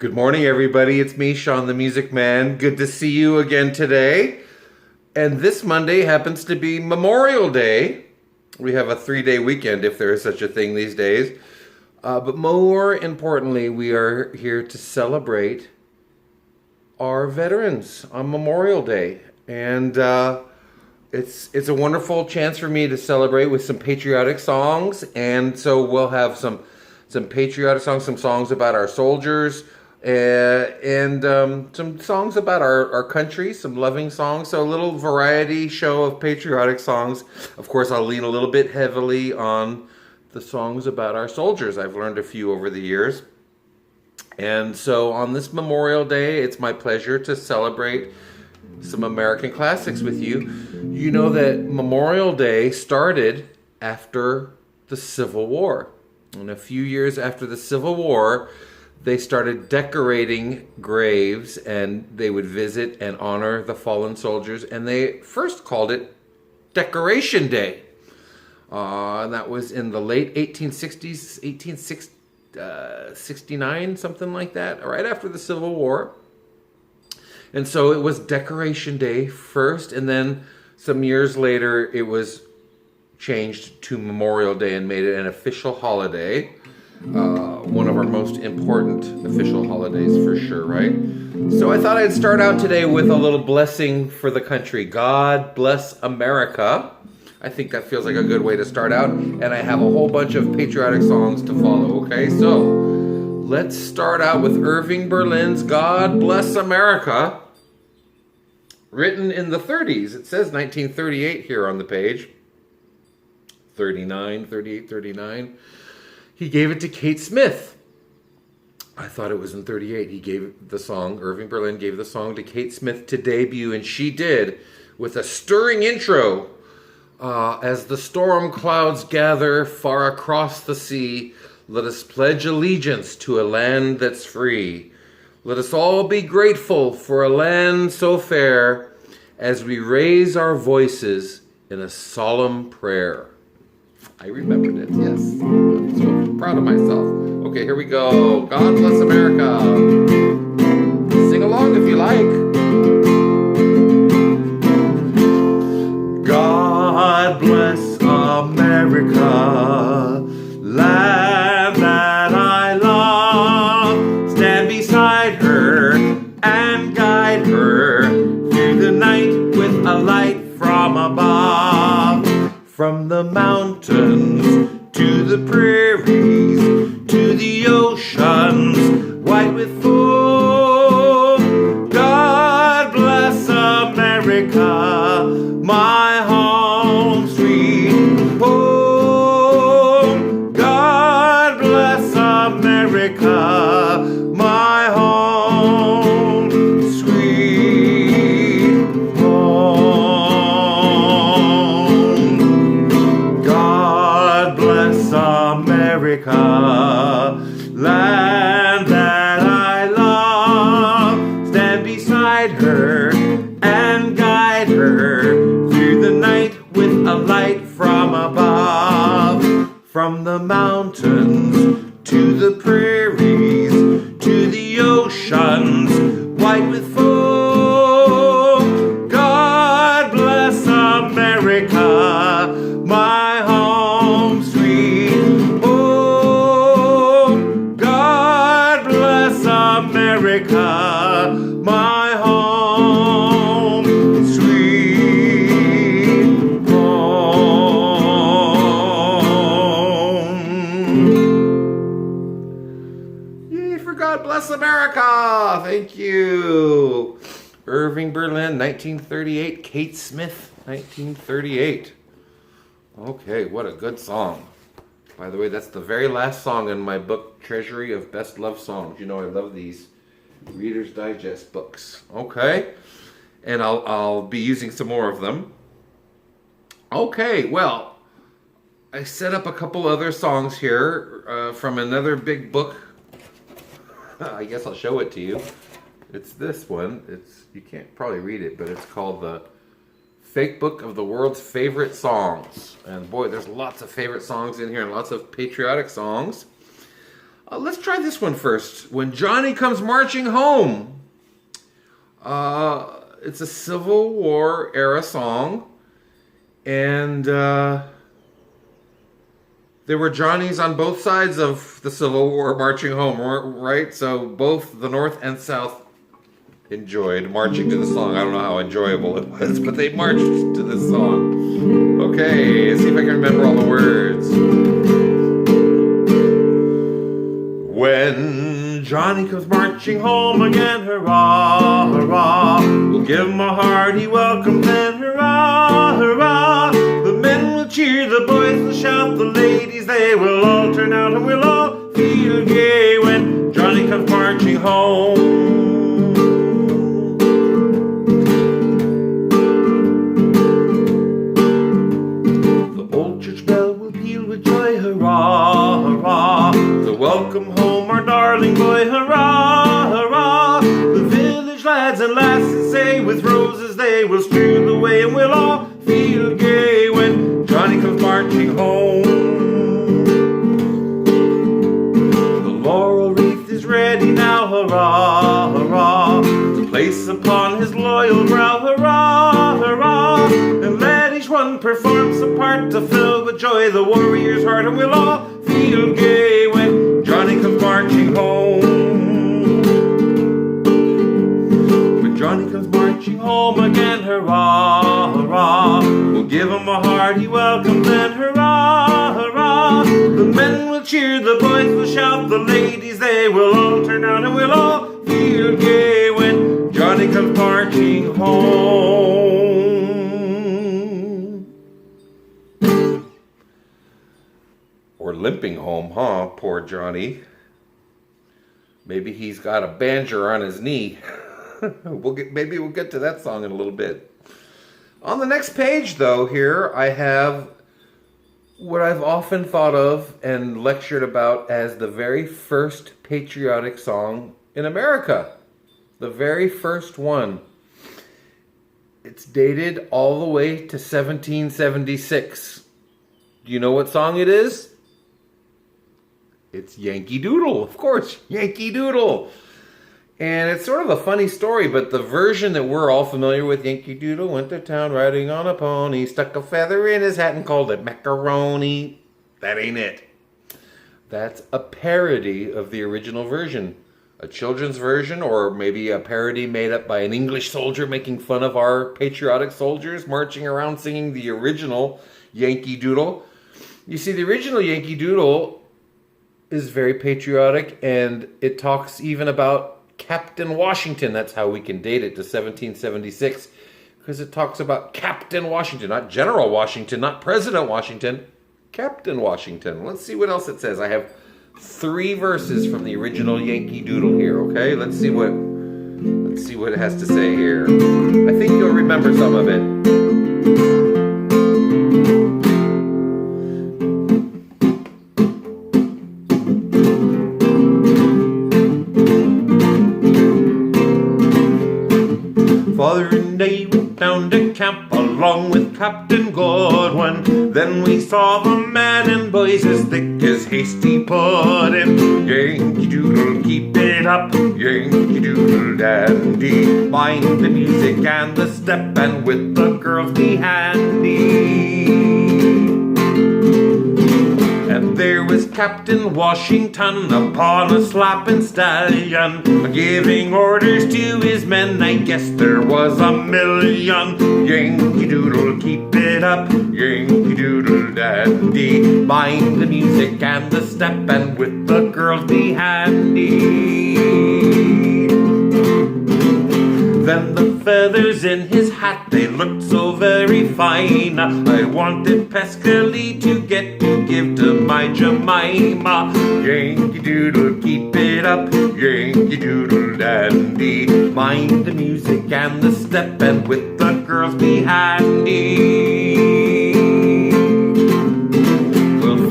Good morning, everybody. It's me, Sean the Music Man. Good to see you again today. And this Monday happens to be Memorial Day. We have a 3-day weekend, if there is such a thing these days. But more importantly, we are here to celebrate our veterans on Memorial Day. And it's a wonderful chance for me to celebrate with some patriotic songs. And so we'll have some patriotic songs, some songs about our soldiers, and some songs about our country, some loving songs. So a little variety show of patriotic songs. Of course, I'll lean a little bit heavily on the songs about our soldiers. I've learned a few over the years. And so on this Memorial Day, it's my pleasure to celebrate some American classics with you. You know that Memorial Day started after the Civil War. And a few years after the Civil War, they started decorating graves, and they would visit and honor the fallen soldiers. And they first called it Decoration Day. And that was in the late 1860s, 1869, something like that, right after the Civil War. And so it was Decoration Day first, and then some years later it was changed to Memorial Day and made it an official holiday. One of our most important official holidays for sure, right? So I thought I'd start out today with a little blessing for the country. God bless America. I think that feels like a good way to start out. And I have a whole bunch of patriotic songs to follow, okay? So let's start out with Irving Berlin's God Bless America, written in the 30s. It says 1938 here on the page. 38, 39. He gave it to Kate Smith. I thought it was in 38. He gave the song, Irving Berlin gave the song to Kate Smith to debut, and she did, with a stirring intro. As the storm clouds gather far across the sea, let us pledge allegiance to a land that's free. Let us all be grateful for a land so fair, as we raise our voices in a solemn prayer. I remembered it, yes. I'm so proud of myself. Okay, here we go. God bless America. Sing along if you like. God bless America, land that I love. Stand beside her and guide her through the night with a light from above. From the mountains to the prairies, to the oceans, white with foam. God bless America, my home sweet home. God bless America, my home sweet home. God bless America, land that I love. Stand beside her and guide her through the night with a light from above. From the mountains to the prairies, to the oceans, white with foam. God bless America, my home sweet home. God bless America, my home sweet home. Yay for God bless America. Thank you. Irving Berlin, 1938. Kate Smith, 1938. Okay, what a good song. By the way, that's the very last song in my book, Treasury of Best Love Songs. You know I love these Reader's Digest books. Okay, and I'll be using some more of them. Okay, well, I set up a couple other songs here from another big book. I guess I'll show it to you. It's this one. You can't probably read it, but it's called the Fake Book of the World's Favorite Songs. And boy, there's lots of favorite songs in here and lots of patriotic songs. Let's try this one first. When Johnny Comes Marching Home. It's a Civil War era song. And there were Johnnies on both sides of the Civil War marching home, right? So both the North and South enjoyed marching to the song. I don't know how enjoyable it was, but they marched to this song. Okay, let's see if I can remember all the words. When Johnny comes marching home again, hurrah, hurrah, we'll give him a hearty welcome then, hurrah, hurrah. The men will cheer, the boys will shout, the ladies, they will all turn out, and we'll all feel gay when Johnny comes marching home. Hurrah, hurrah, so welcome home our darling boy, hurrah, hurrah. The village lads and lasses say with roses they will strew the way, and we'll all feel gay when Johnny comes marching home. The laurel wreath is ready now, hurrah, hurrah, to place upon his loyal brow, hurrah, hurrah. And let each one perform some part to fill with joy the warrior's heart, and we'll all feel gay when Johnny comes marching home. When Johnny comes marching home again, hurrah, hurrah, we'll give him a hearty welcome then, hurrah, hurrah. The men will cheer, the boys will shout, the ladies, they will all turn out, and we'll all feel gay when Johnny comes marching home. Or limping home, huh? Poor Johnny. Maybe he's got a banjo on his knee. Maybe we'll get to that song in a little bit. On the next page, though, here I have what I've often thought of and lectured about as the very first patriotic song in America. The very first one. It's dated all the way to 1776. Do you know what song it is? It's Yankee Doodle, of course, Yankee Doodle. And it's sort of a funny story, but the version that we're all familiar with, Yankee Doodle went to town riding on a pony, stuck a feather in his hat and called it macaroni. That ain't it. That's a parody of the original version. A children's version, or maybe a parody made up by an English soldier making fun of our patriotic soldiers marching around singing the original Yankee Doodle. You see, the original Yankee Doodle is very patriotic, and it talks even about Captain Washington. That's how we can date it to 1776, because it talks about Captain Washington, not General Washington, not President Washington, Captain Washington. Let's see what else it says. I have 3 verses from the original Yankee Doodle here, okay? Let's see what it has to say here. I think you'll remember some of it. Father and I went down to camp along with Captain Godwin. Then we saw the men and boys as thick as hasty pudding. Yankee Doodle, keep it up, Yankee Doodle dandy. Mind the music and the step, and with the girls be handy. And there was Captain Washington upon a slapping stallion, giving orders to his men. I guess there was a million. Yankee Doodle, keep it up, Yankee Doodle dandy. Mind the music and the step, and with the girls be handy. Then the feathers in his hat, they looked so very fine. I wanted Pescally to get to give to my Jemima. Yankee Doodle, keep it up, Yankee Doodle dandy. Mind the music and the step, and with the girls be handy.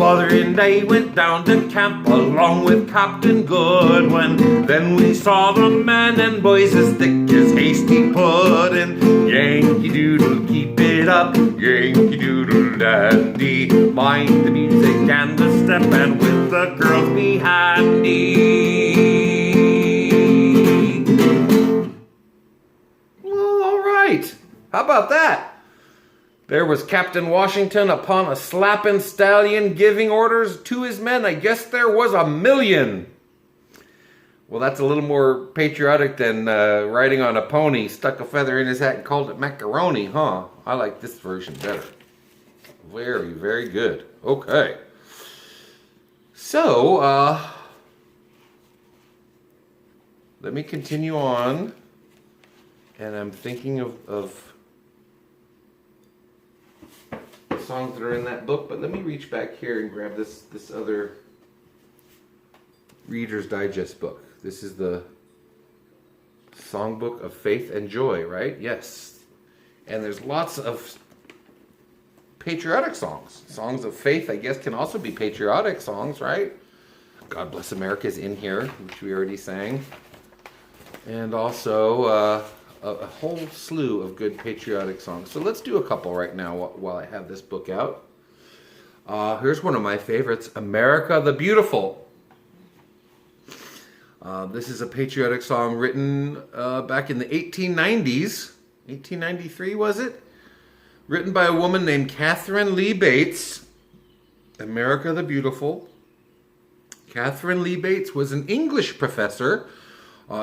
Father and I went down to camp along with Captain Goodwin. Then we saw the men and boys as thick as hasty pudding. Yankee Doodle, keep it up, Yankee Doodle dandy. Mind the music and the step, step and with the girls behind me. Well, all right. How about that? There was Captain Washington upon a slapping stallion giving orders to his men. I guess there was 1,000,000. Well, that's a little more patriotic than riding on a pony, stuck a feather in his hat and called it macaroni, huh? I like this version better. Very, very good. Okay. So, let me continue on. And I'm thinking of songs that are in that book, but let me reach back here and grab this other Reader's Digest book. This is the Songbook of Faith and Joy, right? Yes. And there's lots of patriotic songs. Songs of faith, I guess, can also be patriotic songs, right? God Bless America is in here, which we already sang. And also a whole slew of good patriotic songs. So let's do a couple right now while I have this book out. Here's one of my favorites, America the Beautiful. This is a patriotic song written back in the 1890s. 1893, was it? Written by a woman named Catherine Lee Bates. America the Beautiful. Catherine Lee Bates was an English professor.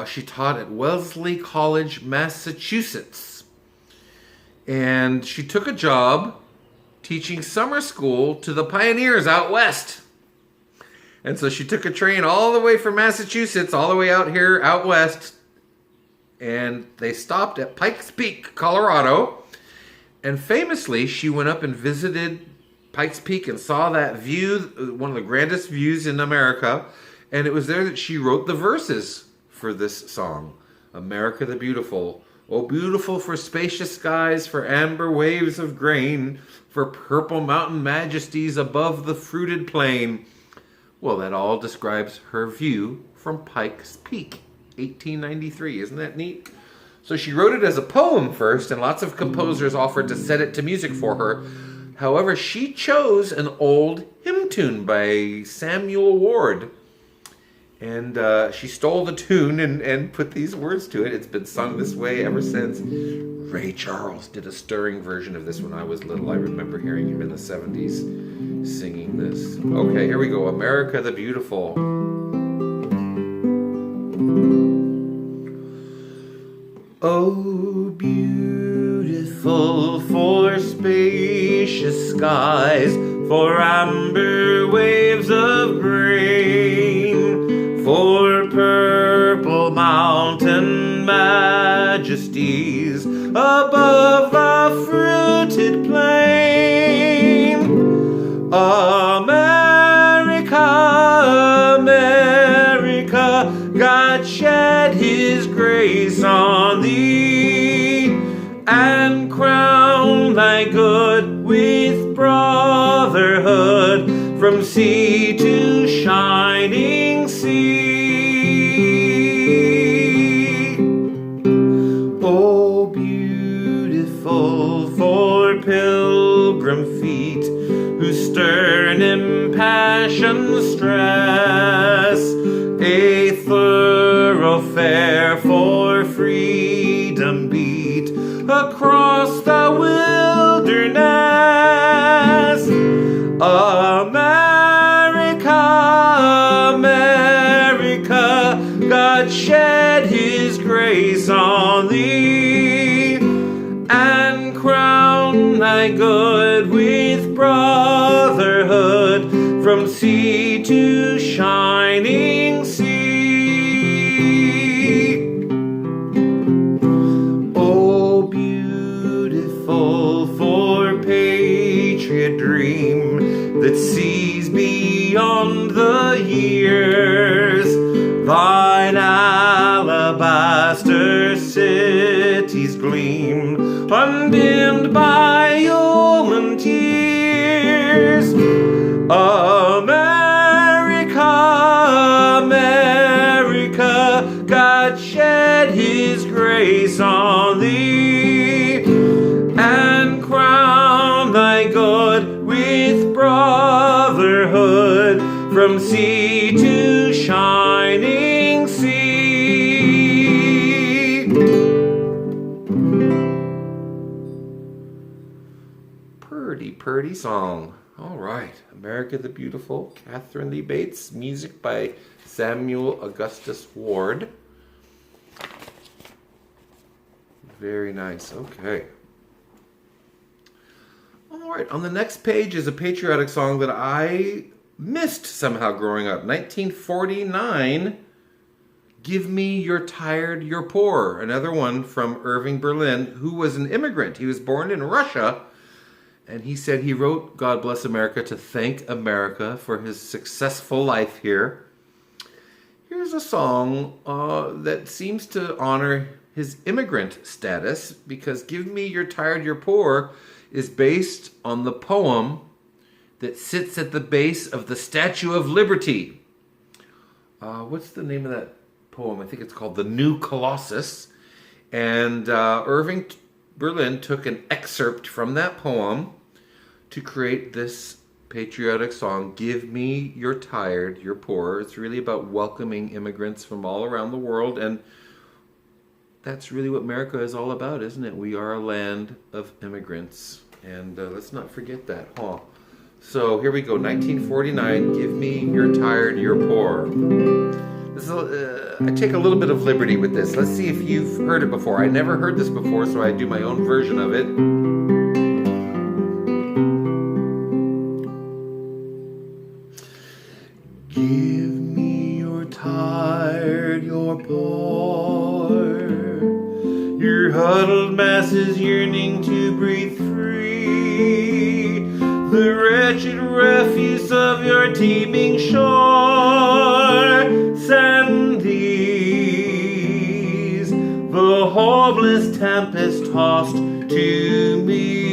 She taught at Wellesley College, Massachusetts. And she took a job teaching summer school to the pioneers out west. And so she took a train all the way from Massachusetts, all the way out here, out west. And they stopped at Pikes Peak, Colorado. And famously, she went up and visited Pikes Peak and saw that view, one of the grandest views in America. And it was there that she wrote the verses for this song, America the Beautiful. Oh, beautiful for spacious skies, for amber waves of grain, for purple mountain majesties above the fruited plain. Well, that all describes her view from Pikes Peak, 1893. Isn't that neat? So she wrote it as a poem first, and lots of composers offered to set it to music for her. However, she chose an old hymn tune by Samuel Ward. And she stole the tune and put these words to it. It's been sung this way ever since. Ray Charles did a stirring version of this when I was little. I remember hearing him in the 70s singing this. Okay, here we go. America the Beautiful. Oh, beautiful for spacious skies, for amber waves of grain, for purple mountain majesties above the fruited plain. America, America, God shed his grace on thee, and crown thy good with brotherhood from sea to shining sea. Oh, beautiful for pilgrim feet whose stern impassioned stress a thoroughfare for freedom beat across the wilderness. America, America, God shed his grace on thee, and crown thy good with brotherhood from sea to shining sea. Oh, beautiful for patriot dream that sees beyond the years, thine alabaster cities gleam, undimmed by human tears. America, America, God shed his grace on thee, and crown thy good with brotherhood from sea to shining sea. Pretty, pretty song. All right, America the Beautiful, Catherine Lee Bates, music by Samuel Augustus Ward. Very nice, okay. All right, on the next page is a patriotic song that I missed somehow growing up. 1949, Give Me You're Tired, You're Poor. Another one from Irving Berlin, who was an immigrant. He was born in Russia, and he said he wrote God Bless America to thank America for his successful life here. Here's a song that seems to honor his immigrant status, because Give Me You're Tired, You're Poor is based on the poem that sits at the base of the Statue of Liberty. What's the name of that poem? I think it's called The New Colossus. And Irving Berlin took an excerpt from that poem to create this patriotic song, Give Me You're Tired, You're Poor. It's really about welcoming immigrants from all around the world, and that's really what America is all about, isn't it? We are a land of immigrants, and let's not forget that, huh? So here we go, 1949, Give Me You're Tired, You're Poor. This is I take a little bit of liberty with this. Let's see if you've heard it before. I never heard this before, so I do my own version of it. Give me you're tired, you're poor, your huddled masses yearning to breathe free, the wretched refuse of your teeming shore. Send these, the homeless tempest tossed to me.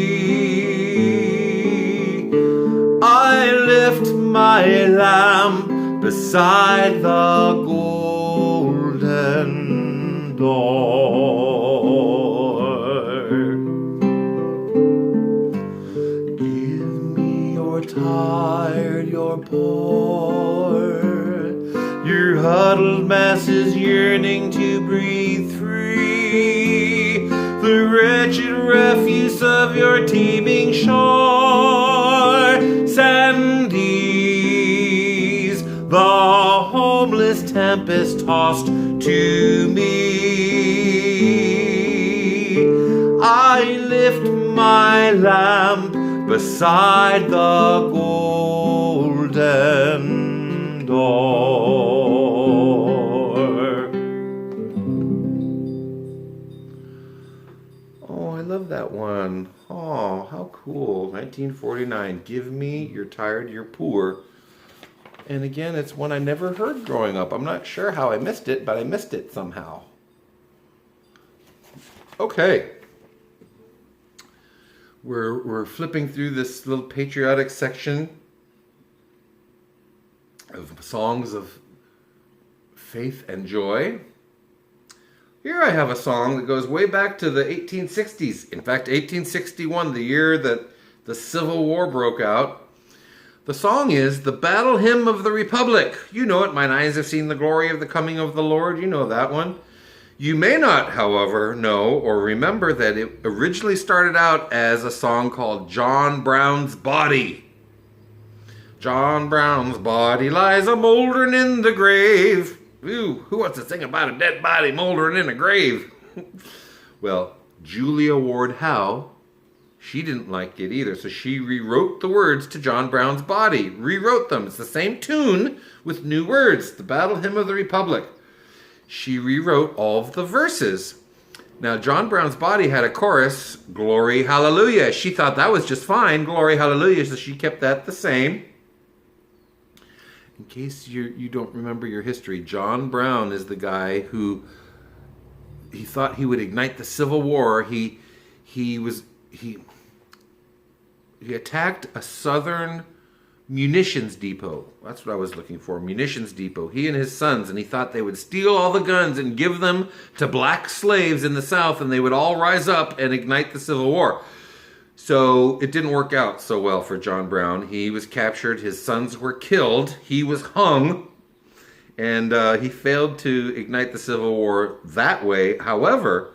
I lift my lamp beside the golden door. Give me you're tired, you're poor, your huddled masses yearning to breathe free, the wretched refuse of your teeming shore. Send these, the homeless tempest tossed to me. I lift my lamp beside the golden door. Oh, I love that one. Oh, how cool. 1949, Give Me You're Tired, You're Poor. And again, it's one I never heard growing up. I'm not sure how I missed it, but I missed it somehow. Okay. We're flipping through this little patriotic section of songs of faith and joy. Here I have a song that goes way back to the 1860s. In fact, 1861, the year that the Civil War broke out. The song is the Battle Hymn of the Republic. You know it, Mine eyes have seen the glory of the coming of the Lord. You know that one. You may not, however, know or remember that it originally started out as a song called John Brown's Body. John Brown's body lies a-mouldering in the grave. Ooh, who wants to sing about a dead body mouldering in a grave? Well, Julia Ward Howe, she didn't like it either, so she rewrote the words to John Brown's Body. Rewrote them. It's the same tune with new words. The Battle Hymn of the Republic. She rewrote all of the verses. Now, John Brown's Body had a chorus, Glory, Hallelujah. She thought that was just fine, Glory, Hallelujah, so she kept that the same. In case you don't remember your history, John Brown is the guy who he thought he would ignite the Civil War. He attacked a Southern munitions depot. That's what I was looking for, munitions depot. He and his sons, and he thought they would steal all the guns and give them to black slaves in the South, and they would all rise up and ignite the Civil War. So it didn't work out so well for John Brown. He was captured, his sons were killed, he was hung, and he failed to ignite the Civil War that way. However,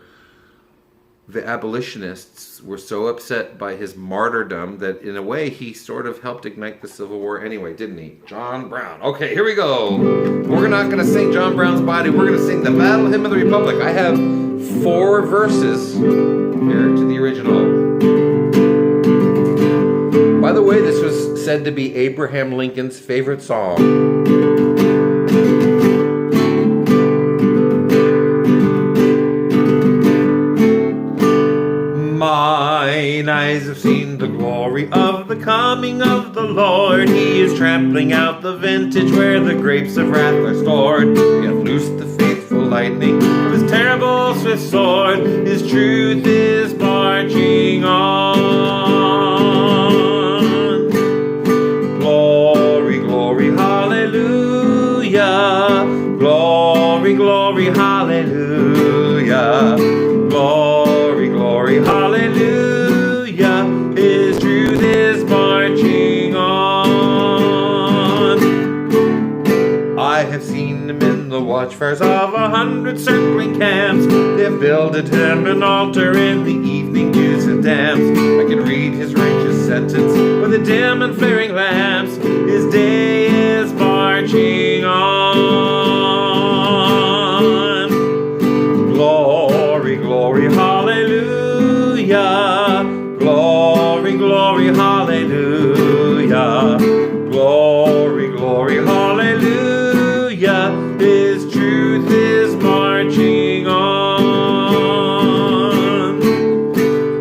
the abolitionists were so upset by his martyrdom that in a way he sort of helped ignite the Civil War anyway, didn't he? John Brown. Okay, here we go. We're not going to sing John Brown's Body. We're going to sing the Battle Hymn of the Republic. I have 4 verses here to the original. By the way, this was said to be Abraham Lincoln's favorite song. Mine eyes have seen the glory of the coming of the Lord. He is trampling out the vintage where the grapes of wrath are stored. He hath loosed the faithful lightning of his terrible swift sword. His truth is marching on. Glory, glory, hallelujah. Glory, glory, hallelujah. Glory, glory, hallelujah. His truth is marching on. I have seen him in the watchfires of 100 circling camps. They have builded him an altar in the evening dews and damps. I can read his righteous sentence with the dim and flaring lamps. His day is marching on. Glory, glory, hallelujah. Glory, glory, hallelujah. Glory, glory, hallelujah. His truth is marching on.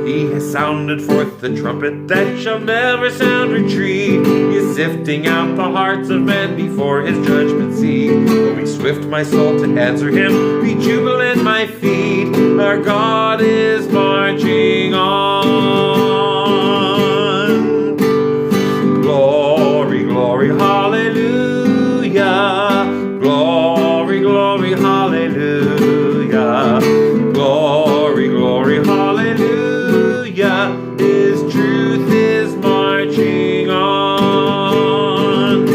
He has sounded forth the trumpet that shall never sound retreat. He is sifting out the hearts of men before his judgment seat. Oh, be swift, my soul, to answer him. Be jubilant, my feet. Our God is marching on. Glory, glory, hallelujah. Glory, glory, hallelujah. Glory, glory, hallelujah. His truth is marching on.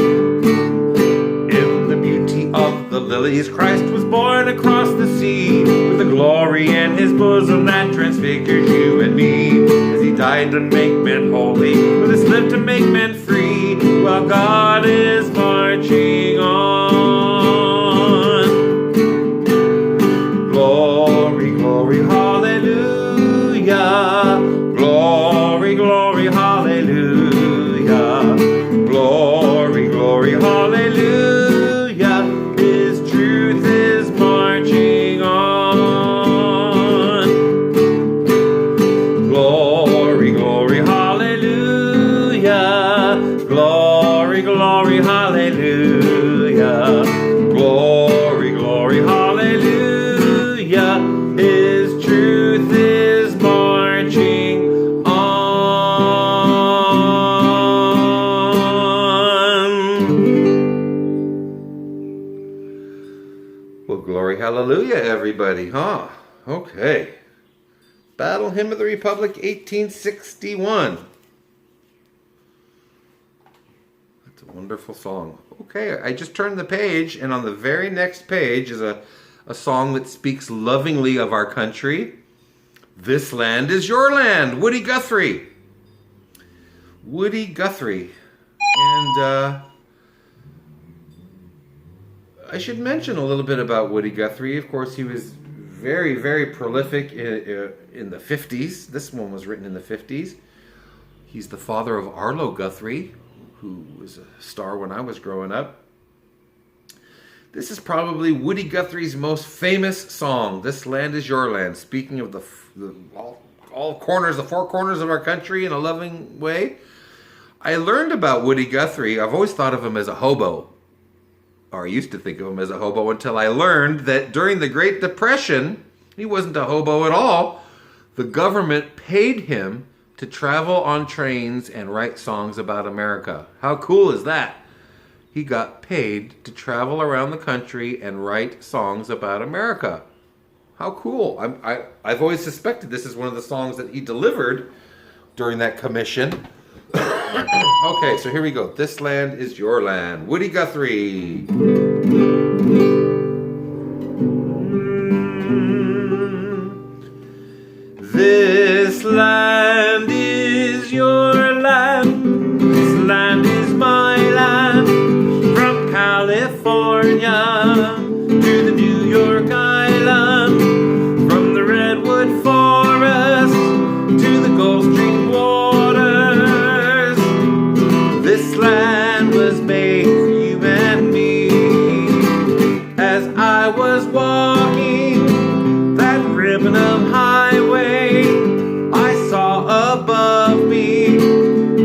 In the beauty of the lilies, Christ was born across the sea, with the glory in his bosom that transfigured you and me. As he died to make men holy, with his life to make men free, while God is marching on. Glory, glory, hallelujah. Glory, glory, hallelujah. Glory, glory, hallelujah. His truth is marching on. Glory, glory, hallelujah. Glory, glory, hallelujah. Glory, glory, hallelujah. His truth is marching on. Well, glory, hallelujah, everybody, huh? Okay. Battle Hymn of the Republic, 1861. That's a wonderful song. Okay, I just turned the page, and on the very next page is a song that speaks lovingly of our country. This land is your land, Woody Guthrie. Woody Guthrie. And I should mention a little bit about Woody Guthrie. Of course, he was very, very prolific in the 50s. This one was written in the 50s. He's the father of Arlo Guthrie, who was a star when I was growing up. This is probably Woody Guthrie's most famous song, This Land is Your Land, speaking of all corners, the 4 corners of our country in a loving way. I learned about Woody Guthrie. I've always thought of him as a hobo, or I used to think of him as a hobo, until I learned that during the Great Depression, he wasn't a hobo at all. The government paid him to travel on trains and write songs about America. How cool is that? He got paid to travel around the country and write songs about America. How cool. I've always suspected this is one of the songs that he delivered during that commission. Okay, so here we go. This land is your land. Woody Guthrie. This land is your land. This land is my land. From California to the New York Island. From the Redwood Forest to the Gulf Stream waters. This land was made for you and me. As I was walking that ribbon of highway, I saw above me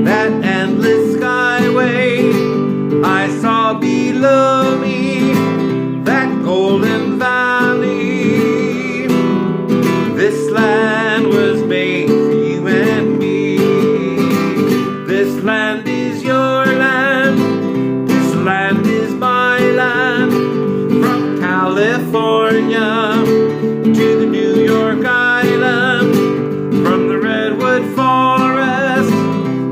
that endless skyway. I saw below me that golden valley. This land was made for you and me. This land is your land. This land is my land. From California to the New York Island. From the Redwood Forest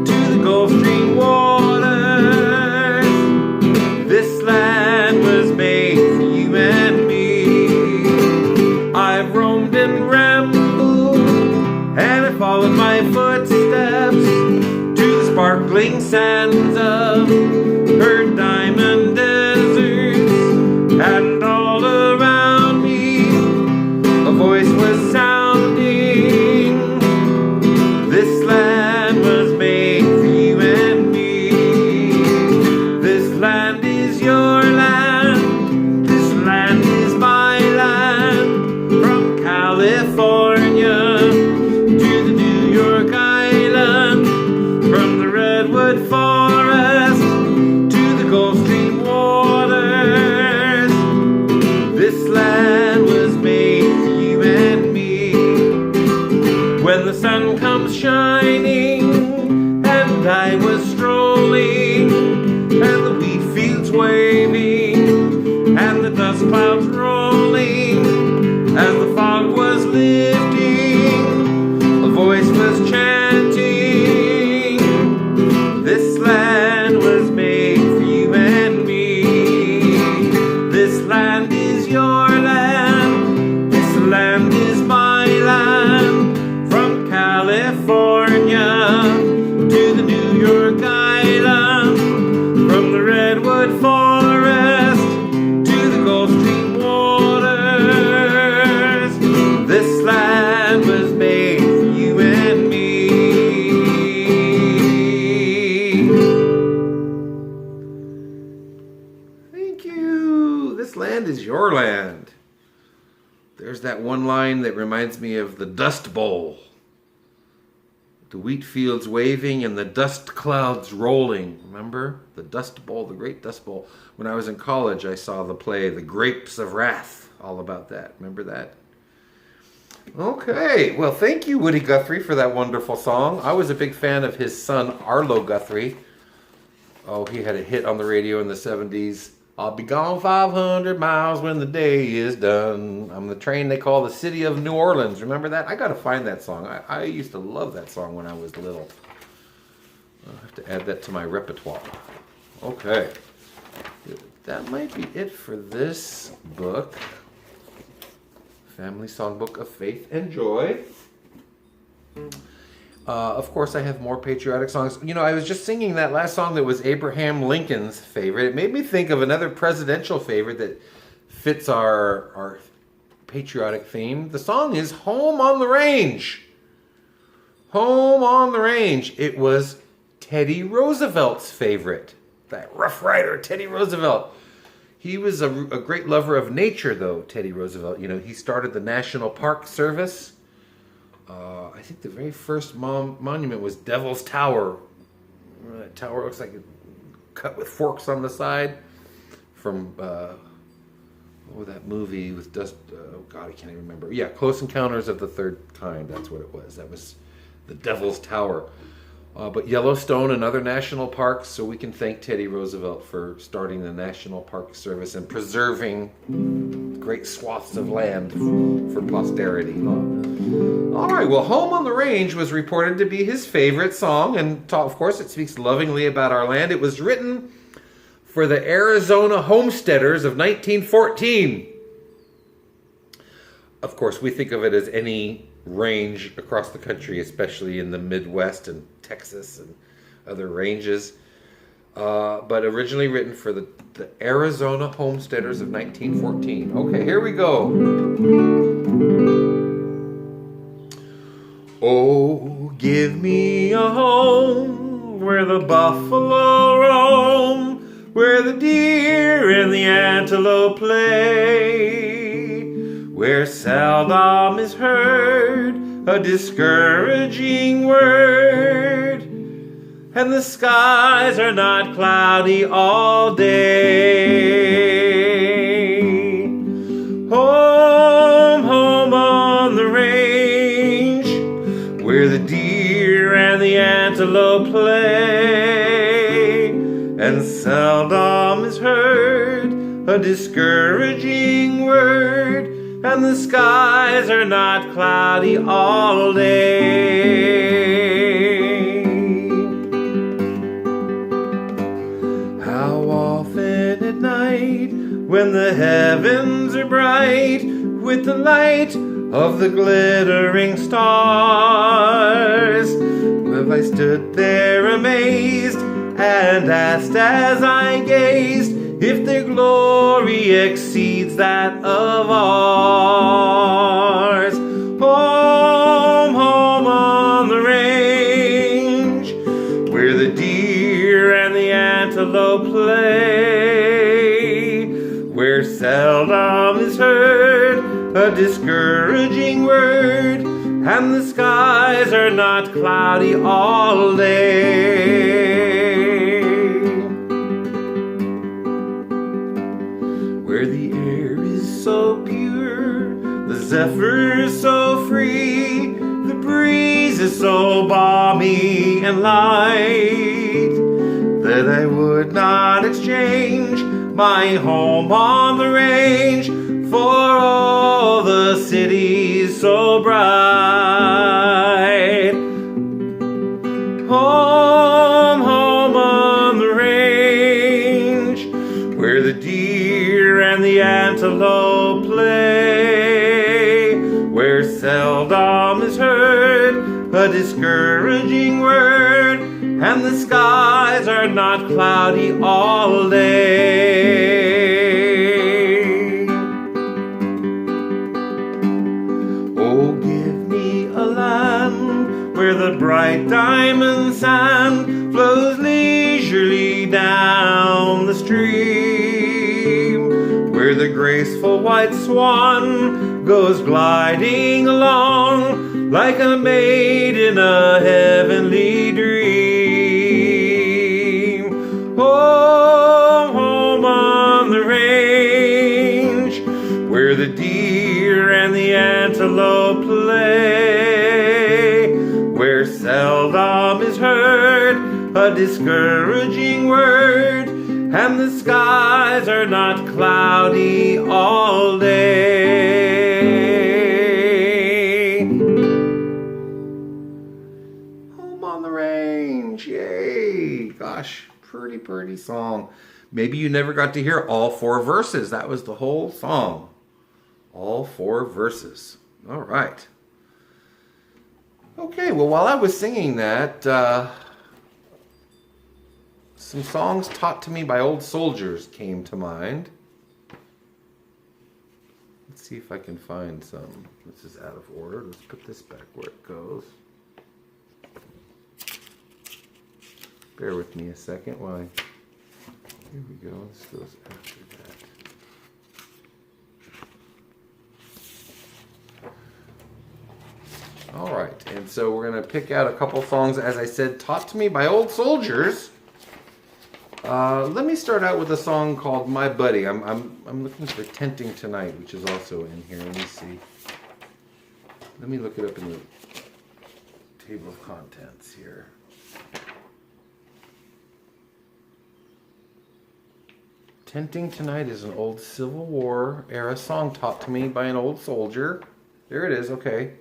to the Gulf Stream waters. This land was made for you and me. I've roamed and rambled, and I followed my footsteps to the sparkling sands of her diamond deserts. And all around me a voice was sounding. This land was made for you and me. This land is your land. This land is my land. From California to the New York Island. From the Redwood Forest to the Gulf Stream waters. This land was made for you and me. When the sun comes shining and I was strolling, and the wheat fields waving and the dust clouds rolling, as the fog was lifting, a voice was chanting. This land was made for you and me. This land is your land. This land is my land. From California to the New York Island. From the Redwood Forest to the Gulf Stream waters. This land was made for you and me. Thank you. This land is your land. There's that one line that reminds me of the Dust Bowl. The wheat fields waving and the dust clouds rolling. Remember? The Dust Bowl, the Great Dust Bowl. When I was in college, I saw the play The Grapes of Wrath. All about that. Remember that? Okay. Well, thank you, Woody Guthrie, for that wonderful song. I was a big fan of his son, Arlo Guthrie. Oh, he had a hit on the radio in the 70s. I'll be gone 500 miles when the day is done. I'm the train they call the city of New Orleans. Remember that? I got to find that song. I used to love that song when I was little. I'll have to add that to my repertoire. Okay. That might be it for this book. Family Songbook of Faith and Joy. Of course, I have more patriotic songs. You know, I was just singing that last song that was Abraham Lincoln's favorite. It made me think of another presidential favorite that fits our patriotic theme. The song is Home on the Range. Home on the Range. It was Teddy Roosevelt's favorite. That Rough Rider, Teddy Roosevelt. He was a great lover of nature, though, Teddy Roosevelt. You know, he started the National Park Service. I think the very first monument was Devil's Tower. That tower looks like it cut with forks on the side from that movie with dust. Oh God, I can't even remember. Yeah, Close Encounters of the Third Kind. That's what it was. That was the Devil's Tower. But Yellowstone and other national parks, so we can thank Teddy Roosevelt for starting the National Park Service and preserving great swaths of land for posterity. All right, well, Home on the Range was reported to be his favorite song, and of course it speaks lovingly about our land. It was written for the Arizona homesteaders of 1914. Of course, we think of it as any range across the country, especially in the Midwest and Texas and other ranges. But originally written for the Arizona homesteaders of 1914. Okay, here we go. Oh, give me a home where the buffalo roam, where the deer and the antelope play, where seldom is heard a discouraging word, and the skies are not cloudy all day. Home, home on the range, where the deer and the antelope play, and seldom is heard a discouraging word, and the skies are not cloudy all day. How often at night, when the heavens are bright with the light of the glittering stars, have I stood there amazed and asked as I gazed if their glory exceeds that of ours. Home, home on the range, where the deer and the antelope play, where seldom is heard a discouraging word, and the skies are not cloudy all day. Where the air is so pure, the zephyr so free, the breeze is so balmy and light, that I would not exchange my home on the range for all the cities so bright. Home, home on the range, where the deer and the antelope play, where seldom is heard a discouraging word, and the skies are not cloudy all day. Oh, give me a land where the bright diamond sand flows leisurely down the stream, where the graceful white swan goes gliding along like a maid in a heavenly dream. Home, home on the range, where the deer and the antelope play, where seldom is heard a discouraging word, and the skies are not cloudy all day. Home on the range, yay! Gosh, pretty song. Maybe you never got to hear all 4 verses. That was the whole song. All 4 verses. All right. Okay, well, while I was singing that, some songs taught to me by old soldiers came to mind. Let's see if I can find some. This is out of order. Let's put this back where it goes. Bear with me a second while I... Here we go. This goes after that. All right, and so we're going to pick out a couple songs, as I said, taught to me by old soldiers. Let me start out with a song called My Buddy. I'm looking for Tenting Tonight, which is also in here. Let me see. Let me look it up in the table of contents here. Tenting Tonight is an old Civil War era song taught to me by an old soldier. There it is, okay.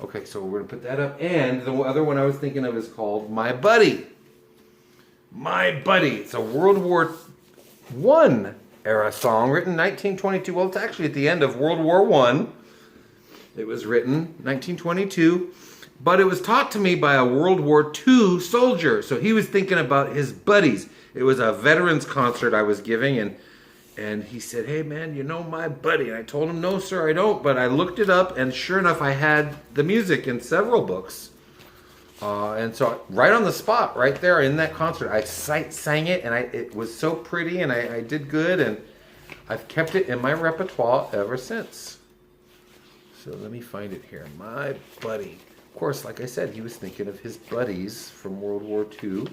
Okay, so we're going to put that up. And the other one I was thinking of is called My Buddy. My Buddy. It's a World War I era song written in 1922. Well, it's actually at the end of World War I. It was written 1922. But it was taught to me by a World War II soldier. So he was thinking about his buddies. It was a veterans concert I was giving, and he said, "Hey man, you know my buddy?" And I told him, "No sir, I don't." But I looked it up, and sure enough, I had the music in several books. And so right on the spot, right there in that concert, I sang it, and it was so pretty, and I did good, and I've kept it in my repertoire ever since. So let me find it here. My Buddy. Of course, like I said, he was thinking of his buddies from World War II.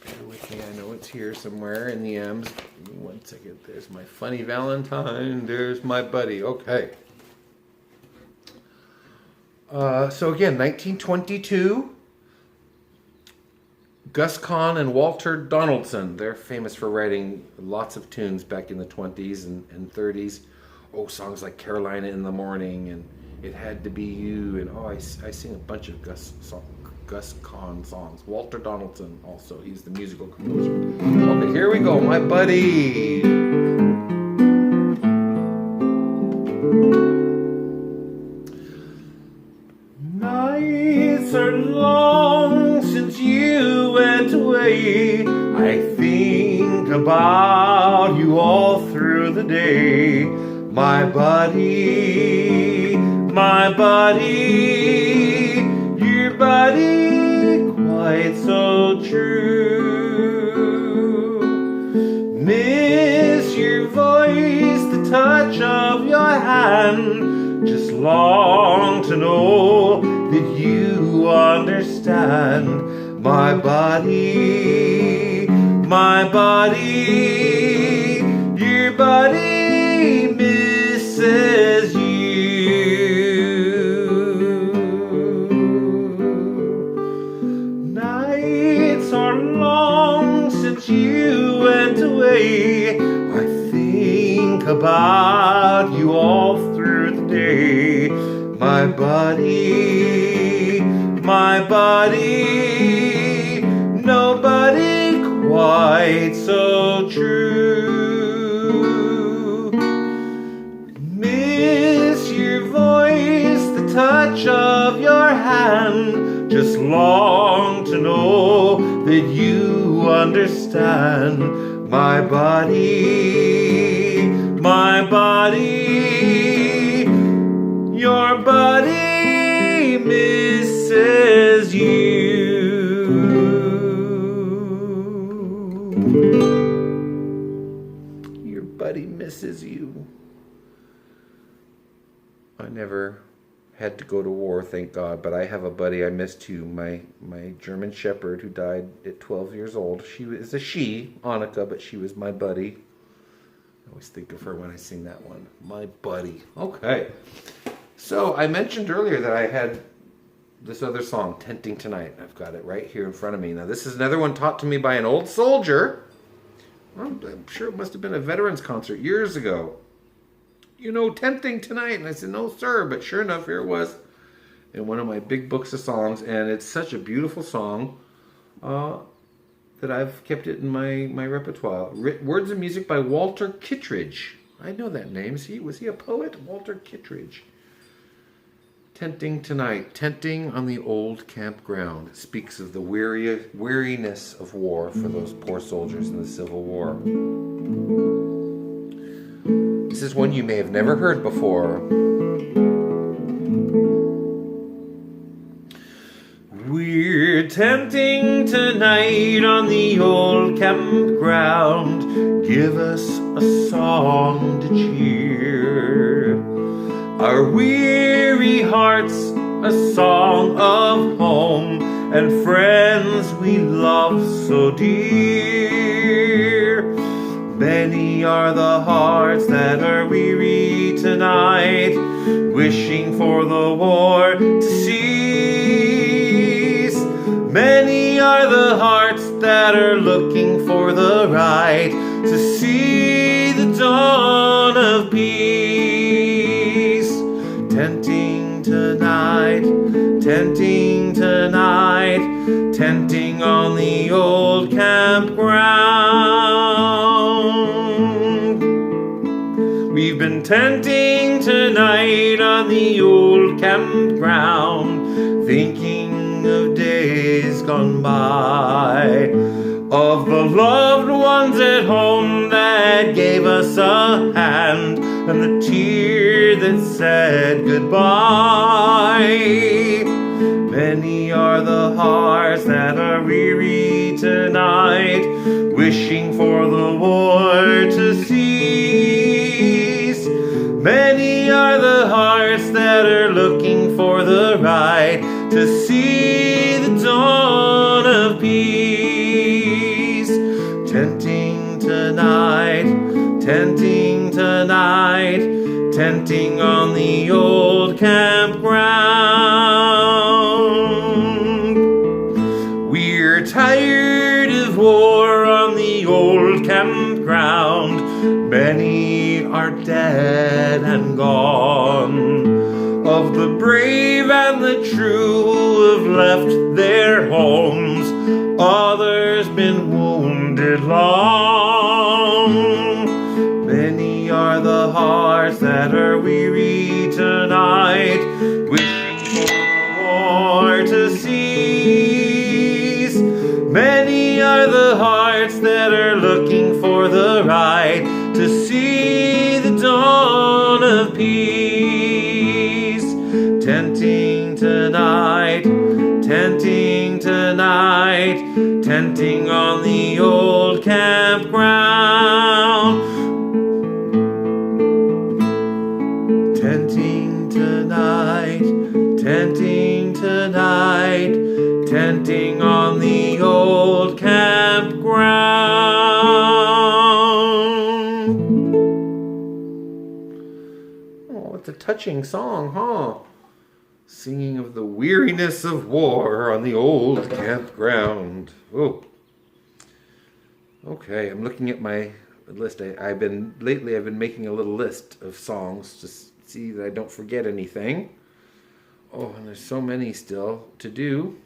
Bear with me, I know it's here somewhere in the M's. Give me 1 second. There's my funny Valentine. There's my buddy. Okay. So again, 1922. Gus Kahn and Walter Donaldson. They're famous for writing lots of tunes back in the 20s and 30s. Oh, songs like Carolina in the Morning and It Had to Be You. And I sing a bunch of Gus Kahn songs. Walter Donaldson also. He's the musical composer. Okay, here we go. My Buddy. Nights are long since you went away. I think about you all through the day. My buddy, your buddy, quite so true. Miss your voice, the touch of your hand. Just long to know that you understand. My buddy, your buddy misses you. Nights are long since you went away. I think about you all through the day. My buddy, nobody quite so true. Miss your voice, the touch of your hand. Just long to know that you understand. My buddy, your buddy misses you. Your buddy misses you. I never had to go to war, thank God, but I have a buddy I miss too. My German Shepherd who died at 12 years old. She was Annika, but she was my buddy. I always think of her when I sing that one. My buddy. Okay. So I mentioned earlier that I had this other song, Tenting Tonight. I've got it right here in front of me. Now this is another one taught to me by an old soldier. I'm sure it must have been a veterans concert years ago. You know, Tenting Tonight. And I said, no sir, but sure enough, here it was in one of my big books of songs. And it's such a beautiful song that I've kept it in my repertoire. Words and music by Walter Kittredge. I know that name. Was he a poet? Walter Kittredge. Tenting Tonight. Tenting on the old campground. It speaks of the weariness of war for those poor soldiers in the Civil War. This is one you may have never heard before. We're tenting tonight on the old campground. Give us a song to cheer our weary hearts, a song of home and friends we love so dear. Many are the hearts that are weary tonight, wishing for the war to cease. are the hearts that are looking for the right to see the dawn of peace. Tenting tonight, tenting tonight, tenting on the old campground. We've been tenting tonight on the old campground, thinking of days gone by, of the loved ones at home that gave us a hand, and the tear that said goodbye. Many are the hearts that are weary tonight, wishing for the war to cease. Many are the hearts that are looking for the right to see the dawn of peace. Tenting tonight, tenting tonight, tenting on the old campground. We're tired of war on the old campground. Many are dead and gone. Of the brave and the true who have left their homes, others been wounded long. Many are the hearts that are weary tonight, wishing for the war to cease. Many are the hearts that are looking for the right to see the dawn of peace. Tenting tonight, tenting tonight, tenting on the old campground. Tenting tonight, tenting tonight, tenting on the old campground. Oh, it's a touching song, huh? Singing of the weariness of war on the old campground. Oh. Okay, I'm looking at my list. I've been making a little list of songs to see that I don't forget anything. Oh, and there's so many still to do.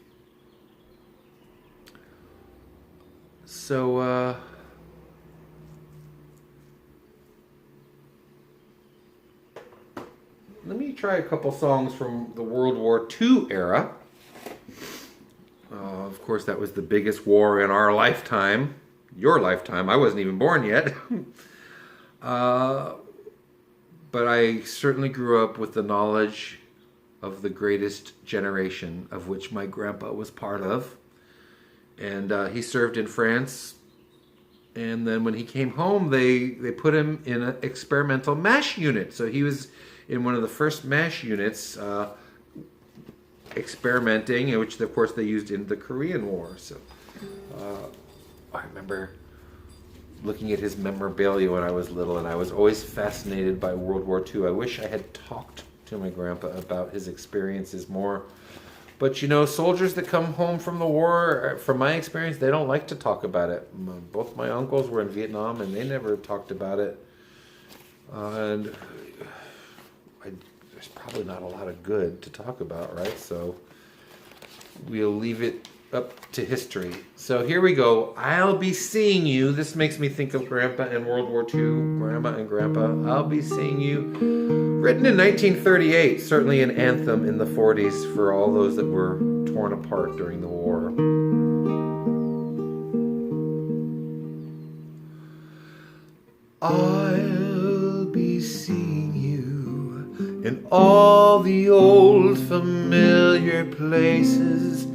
So, let me try a couple songs from the World War II era. Of course, that was the biggest war in our lifetime. Your lifetime. I wasn't even born yet. But I certainly grew up with the knowledge of the greatest generation, of which my grandpa was part of. And he served in France. And then when he came home, they put him in an experimental MASH unit. So he was in one of the first MASH units experimenting, which of course they used in the Korean War. So I remember looking at his memorabilia when I was little, and I was always fascinated by World War II. I wish I had talked to my grandpa about his experiences more. But you know, soldiers that come home from the war, from my experience, they don't like to talk about it. Both my uncles were in Vietnam, and they never talked about it. And there's probably not a lot of good to talk about, right? So we'll leave it up to history. So here we go. I'll be seeing you. This makes me think of Grandpa and World War II. Grandma and Grandpa. I'll be seeing you. Written in 1938. Certainly an anthem in the 40s for all those that were torn apart during the war. I'll be seeing you in all the old familiar places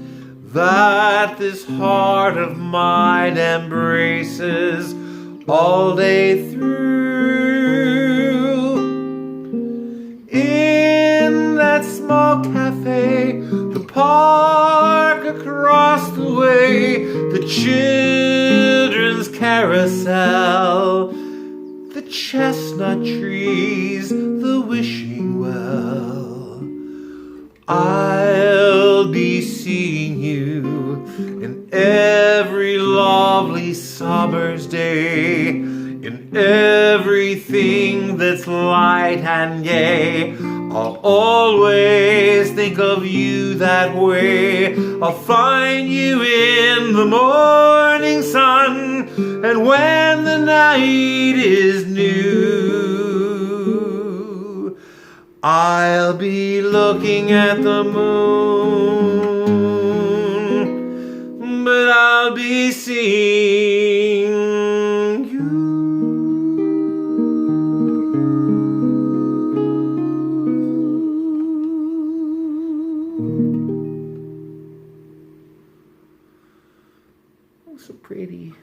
that this heart of mine embraces all day through. In that small cafe, the park across the way, the children's carousel, the chestnut trees, the wishing well. I'll be seeing you in every lovely summer's day, in everything that's light and gay. I'll always think of you that way. I'll find you in the morning sun, and when the night is new, I'll be looking at the moon, but I'll be seeing you. Oh, so pretty.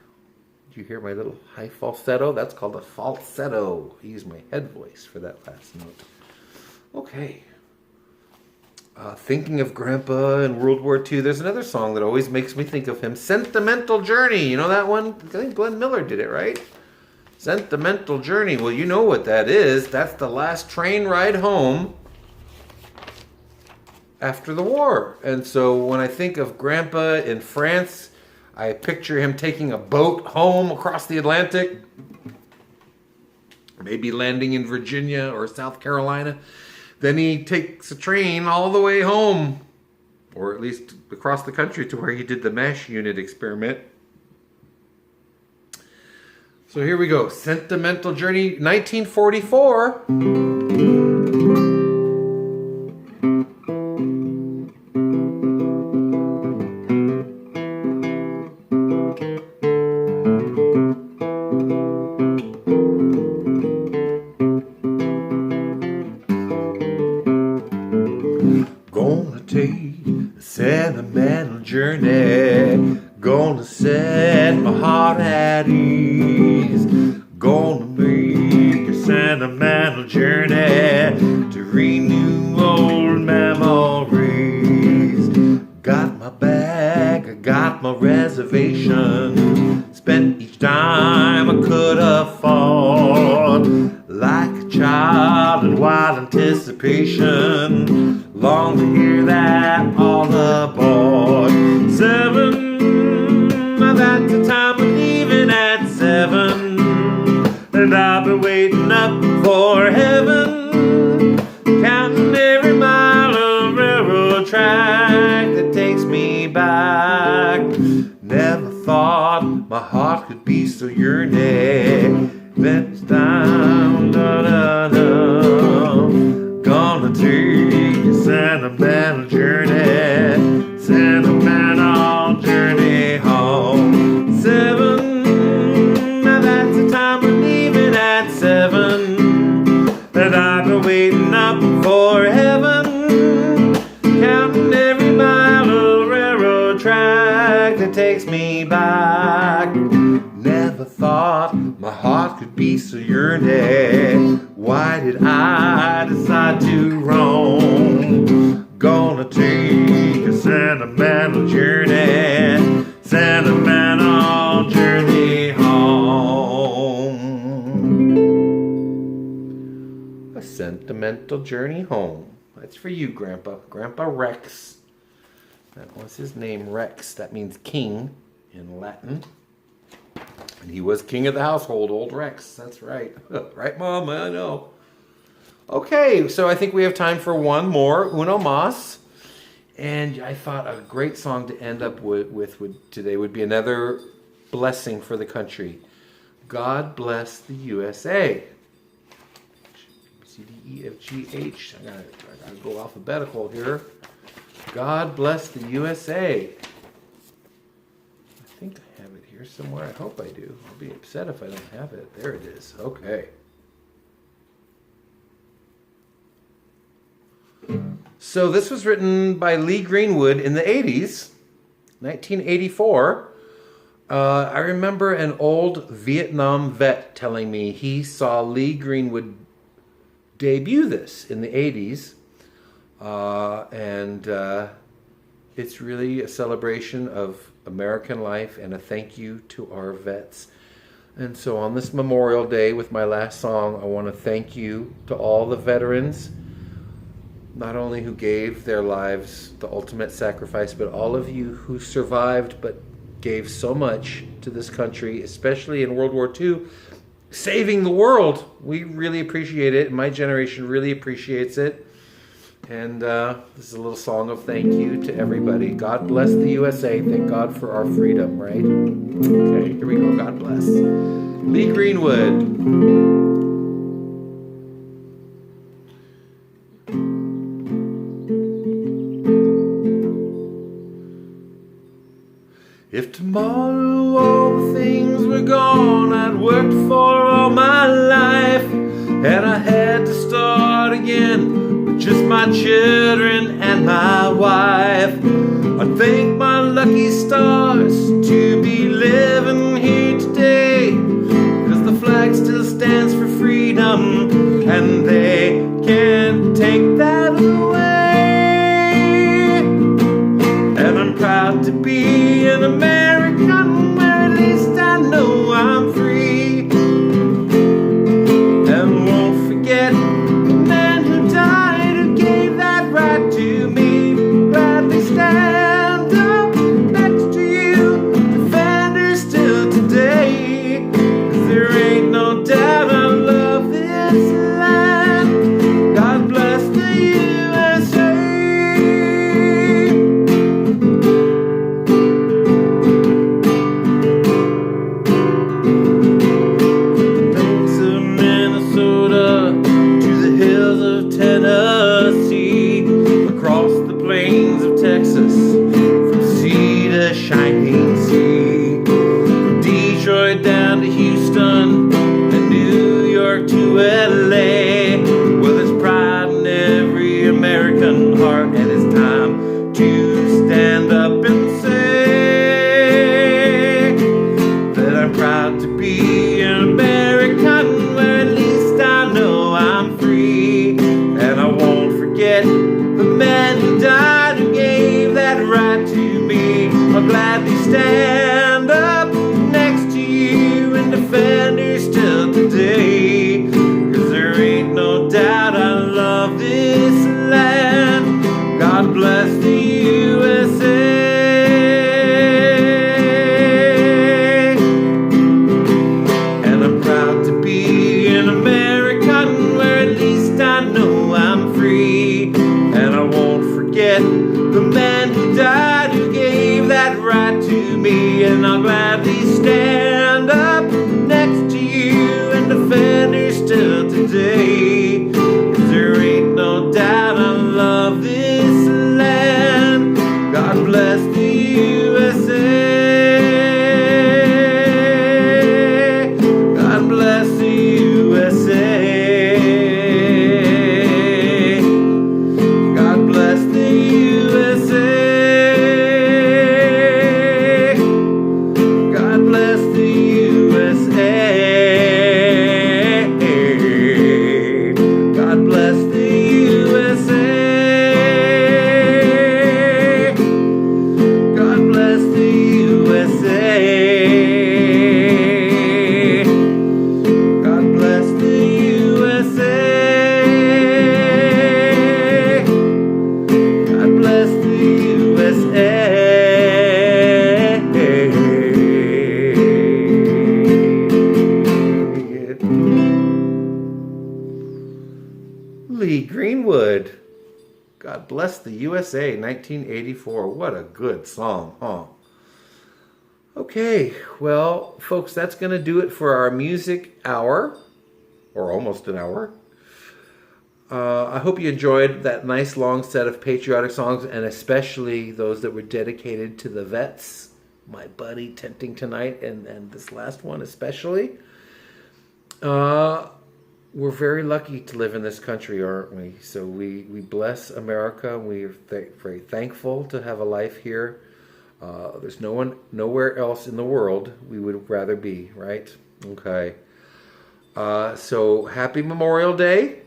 Did you hear my little high falsetto? That's called a falsetto. I used my head voice for that last note. Okay. Thinking of Grandpa in World War II, there's another song that always makes me think of him. Sentimental Journey. You know that one? I think Glenn Miller did it, right? Sentimental Journey. Well, you know what that is. That's the last train ride home after the war. And so when I think of Grandpa in France, I picture him taking a boat home across the Atlantic, maybe landing in Virginia or South Carolina. Then he takes a train all the way home, or at least across the country to where he did the MASH unit experiment. So here we go. Sentimental Journey, 1944. Gonna take a sentimental journey, gonna set my heart at ease, gonna make a sentimental journey to renew old memories. Got my bag, I got my reservation, spent each dime I could afford, like a child in wild anticipation. Long to hear that all aboard. 7, that's the time we're leaving at 7. And I've been waiting up for heaven, counting every mile of railroad track that takes me back. Never thought my heart could be so yearning. Let's down, da da da. Gonna take a sentimental journey, sentimental journey home. 7, now that's the time we're leaving at 7. And I've been waiting up for heaven, counting every mile of railroad track that takes me back. Never thought my heart could be so yearning. Why did I decide to roam? Gonna take a sentimental journey, sentimental journey home. A sentimental journey home. That's for you, Grandpa. Grandpa Rex. That was his name, Rex. That means king in Latin. And he was king of the household, old Rex. That's right. Right, Mom? I know. Okay, so I think we have time for one more, Uno Mas. And I thought a great song to end up with today would be another blessing for the country. God bless the USA. C, D, E, F, G, H. I gotta go alphabetical here. God bless the USA. I think I have it here somewhere. I hope I do. I'll be upset if I don't have it. There it is. Okay. So this was written by Lee Greenwood in the 80s, 1984. I remember an old Vietnam vet telling me he saw Lee Greenwood debut this in the 80s. And it's really a celebration of American life and a thank you to our vets. And so on this Memorial Day with my last song, I want to thank you to all the veterans. not only who gave their lives the ultimate sacrifice, but all of you who survived but gave so much to this country, especially in World War II, saving the world. We really appreciate it. My generation really appreciates it. And this is a little song of thank you to everybody. God bless the USA. Thank God for our freedom, right? Okay, here we go. God bless. Lee Greenwood. If tomorrow all the things were gone I'd worked for all my life, and I had to start again with just my children and my wife, I'd thank my lucky stars to be living here today, 'cause the flag still stands for freedom and they can't take that away. And I'm proud to be an American, where at least I know I'm free, and won't forget the man who died, who gave that right to me. Gladly stand up next to you, defenders still today, 'cause there ain't no doubt I love this land. God bless the USA. Tennessee, across the plains of Texas, from sea to shining sea, from Detroit down to Houston, and New York to LA. Well, there's pride in every American heart, and it's time to stand up and say that I'm proud to be an American, where at least I know I'm free. And I won't forget the man who died, who gave that right to me. I'll gladly stand up next to you and defend her still today, 'cause there ain't no doubt I love this land. God bless the USA. And I'm proud to be an American, where at least I know I'm free, and I won't forget the man who died, who gave that right to me. And I'll gladly stand up next to you and defend her still today, 'cause there ain't no doubt I love this land. God bless the USA. God bless the USA. Lee Greenwood. God bless the USA, 1984. What a good song, huh? Okay, well, folks, that's going to do it for our music hour, or almost an hour. I hope you enjoyed that nice long set of patriotic songs, and especially those that were dedicated to the vets. My buddy Tenting Tonight, and this last one especially. We're very lucky to live in this country, aren't we? So we bless America. We're very thankful to have a life here. There's nowhere else in the world we would rather be, right? Okay. So happy Memorial Day.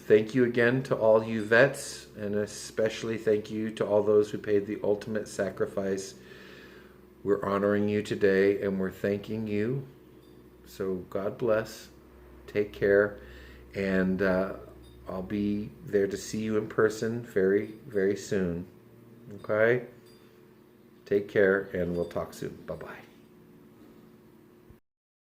Thank you again to all you vets, and especially thank you to all those who paid the ultimate sacrifice. We're honoring you today, and we're thanking you. So God bless. Take care. And I'll be there to see you in person very, very soon. Okay? Take care, and we'll talk soon. Bye-bye.